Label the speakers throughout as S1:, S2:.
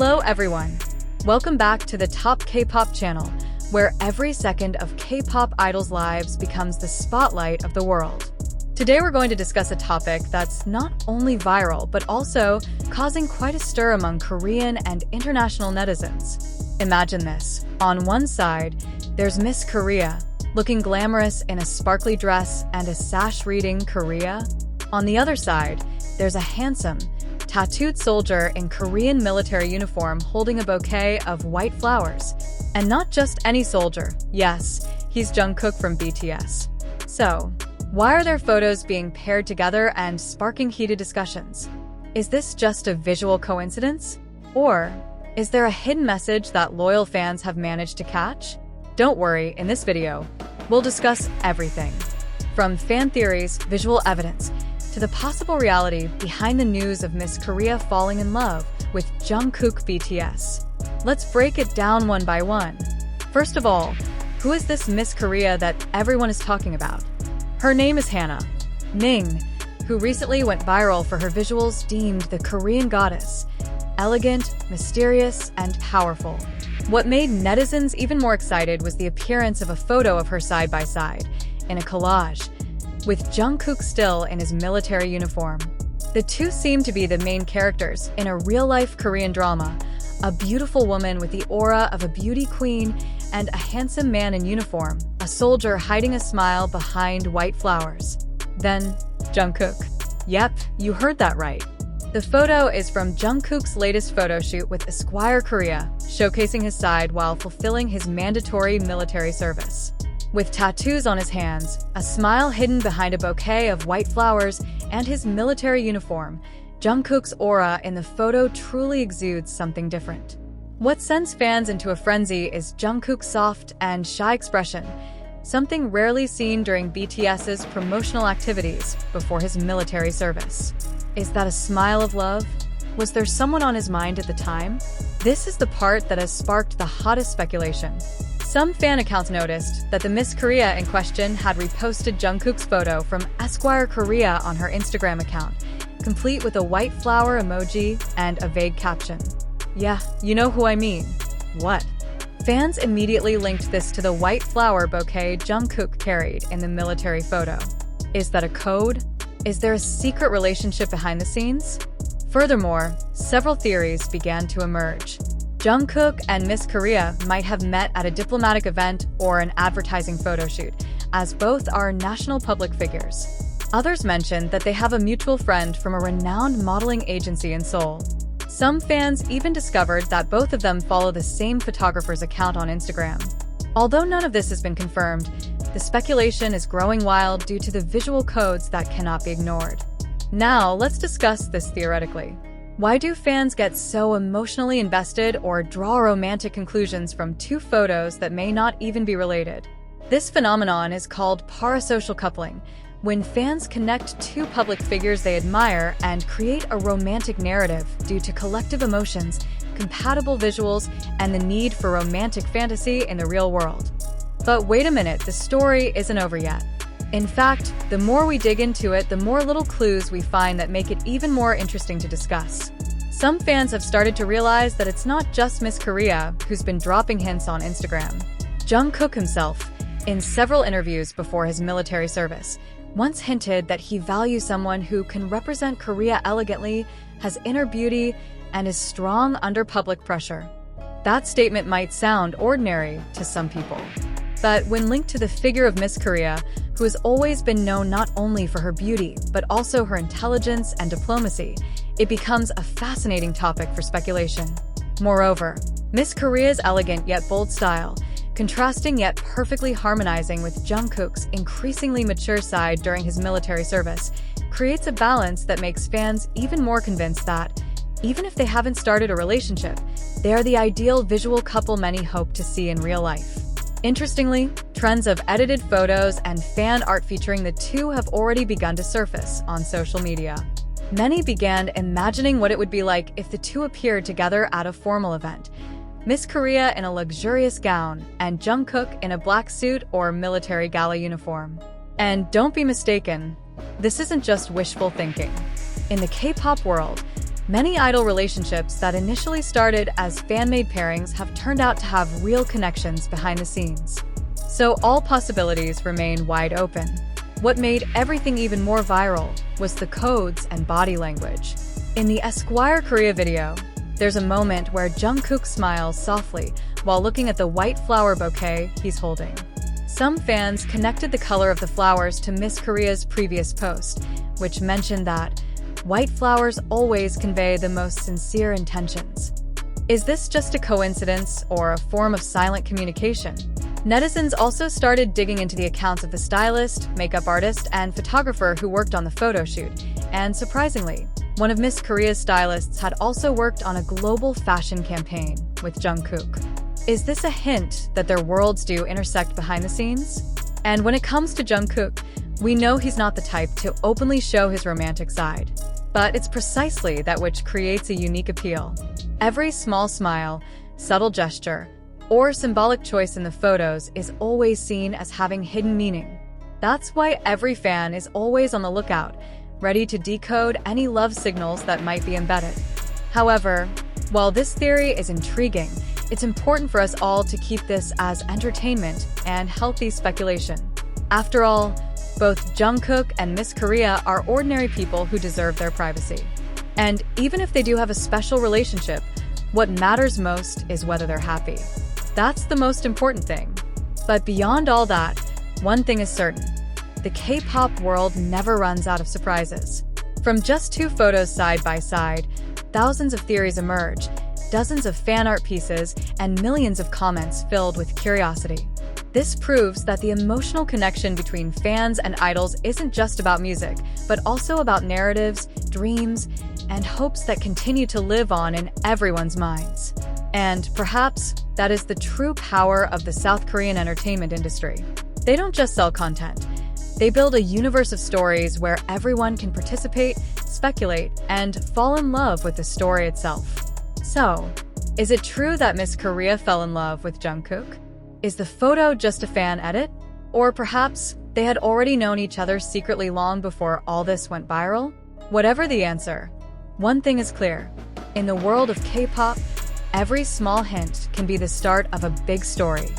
S1: Hello everyone! Welcome back to the Top K-pop channel, where every second of K-pop idols' lives becomes the spotlight of the world. Today we're going to discuss a topic that's not only viral, but also causing quite a stir among Korean and international netizens. Imagine this. On one side, there's Miss Korea, looking glamorous in a sparkly dress and a sash reading Korea. On the other side, there's a handsome, tattooed soldier in Korean military uniform holding a bouquet of white flowers. And not just any soldier. Yes, he's Jungkook from BTS. So, why are their photos being paired together and sparking heated discussions? Is this just a visual coincidence? Or is there a hidden message that loyal fans have managed to catch? Don't worry, in this video, we'll discuss everything. From fan theories, visual evidence, to the possible reality behind the news of Miss Korea falling in love with Jungkook BTS. Let's break it down one by one. First of all, who is this Miss Korea that everyone is talking about? Her name is Hannah Ning, who recently went viral for her visuals deemed the Korean goddess, elegant, mysterious, and powerful. What made netizens even more excited was the appearance of a photo of her side by side, in a collage, with Jungkook still in his military uniform. The two seem to be the main characters in a real-life Korean drama, a beautiful woman with the aura of a beauty queen and a handsome man in uniform, a soldier hiding a smile behind white flowers. Then, Jungkook. Yep, you heard that right. The photo is from Jungkook's latest photo shoot with Esquire Korea, showcasing his side while fulfilling his mandatory military service. With tattoos on his hands, a smile hidden behind a bouquet of white flowers, and his military uniform, Jungkook's aura in the photo truly exudes something different. What sends fans into a frenzy is Jungkook's soft and shy expression, something rarely seen during BTS's promotional activities before his military service. Is that a smile of love? Was there someone on his mind at the time? This is the part that has sparked the hottest speculation. Some fan accounts noticed that the Miss Korea in question had reposted Jungkook's photo from Esquire Korea on her Instagram account, complete with a white flower emoji and a vague caption. Yeah, you know who I mean. What? Fans immediately linked this to the white flower bouquet Jungkook carried in the military photo. Is that a code? Is there a secret relationship behind the scenes? Furthermore, several theories began to emerge. Jungkook and Miss Korea might have met at a diplomatic event or an advertising photo shoot, as both are national public figures. Others mentioned that they have a mutual friend from a renowned modeling agency in Seoul. Some fans even discovered that both of them follow the same photographer's account on Instagram. Although none of this has been confirmed, the speculation is growing wild due to the visual codes that cannot be ignored. Now, let's discuss this theoretically. Why do fans get so emotionally invested or draw romantic conclusions from two photos that may not even be related? This phenomenon is called parasocial coupling, when fans connect two public figures they admire and create a romantic narrative due to collective emotions, compatible visuals, and the need for romantic fantasy in the real world. But wait a minute, the story isn't over yet. In fact, the more we dig into it, the more little clues we find that make it even more interesting to discuss. Some fans have started to realize that it's not just Miss Korea who's been dropping hints on Instagram. Jungkook himself, in several interviews before his military service, once hinted that he values someone who can represent Korea elegantly, has inner beauty, and is strong under public pressure. That statement might sound ordinary to some people, but when linked to the figure of Miss Korea, who has always been known not only for her beauty, but also her intelligence and diplomacy, it becomes a fascinating topic for speculation. Moreover, Miss Korea's elegant yet bold style, contrasting yet perfectly harmonizing with Jungkook's increasingly mature side during his military service, creates a balance that makes fans even more convinced that, even if they haven't started a relationship, they are the ideal visual couple many hope to see in real life. Interestingly, trends of edited photos and fan art featuring the two have already begun to surface on social media. Many began imagining what it would be like if the two appeared together at a formal event. Miss Korea in a luxurious gown, and Jungkook in a black suit or military gala uniform. And don't be mistaken, this isn't just wishful thinking. In the K-pop world, Many idol relationships that initially started as fan-made pairings have turned out to have real connections behind the scenes. So all possibilities remain wide open. What made everything even more viral was the codes and body language. In the Esquire Korea video, there's a moment where Jungkook smiles softly while looking at the white flower bouquet he's holding. Some fans connected the color of the flowers to Miss Korea's previous post, which mentioned that white flowers always convey the most sincere intentions. Is this just a coincidence or a form of silent communication? Netizens also started digging into the accounts of the stylist, makeup artist, and photographer who worked on the photo shoot, and surprisingly, one of Miss Korea's stylists had also worked on a global fashion campaign with Jungkook. Is this a hint that their worlds do intersect behind the scenes? And when it comes to Jungkook, we know he's not the type to openly show his romantic side. But it's precisely that which creates a unique appeal. Every small smile, subtle gesture, or symbolic choice in the photos is always seen as having hidden meaning. That's why every fan is always on the lookout, ready to decode any love signals that might be embedded. However, while this theory is intriguing, it's important for us all to keep this as entertainment and healthy speculation. After all, both Jungkook and Miss Korea are ordinary people who deserve their privacy. And even if they do have a special relationship, what matters most is whether they're happy. That's the most important thing. But beyond all that, one thing is certain. The K-pop world never runs out of surprises. From just two photos side by side, thousands of theories emerge, dozens of fan art pieces, and millions of comments filled with curiosity. This proves that the emotional connection between fans and idols isn't just about music, but also about narratives, dreams, and hopes that continue to live on in everyone's minds. And perhaps that is the true power of the South Korean entertainment industry. They don't just sell content. They build a universe of stories where everyone can participate, speculate, and fall in love with the story itself. So, is it true that Miss Korea fell in love with Jungkook? Is the photo just a fan edit? Or perhaps they had already known each other secretly long before all this went viral? Whatever the answer, one thing is clear. In the world of K-pop, every small hint can be the start of a big story.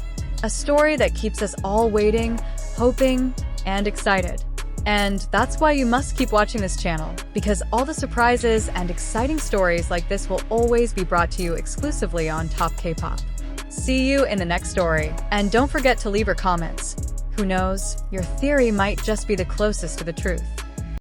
S1: A story that keeps us all waiting, hoping, and excited. And that's why you must keep watching this channel, because all the surprises and exciting stories like this will always be brought to you exclusively on Top K-pop. See you in the next story, and don't forget to leave your comments. Who knows, your theory might just be the closest to the truth.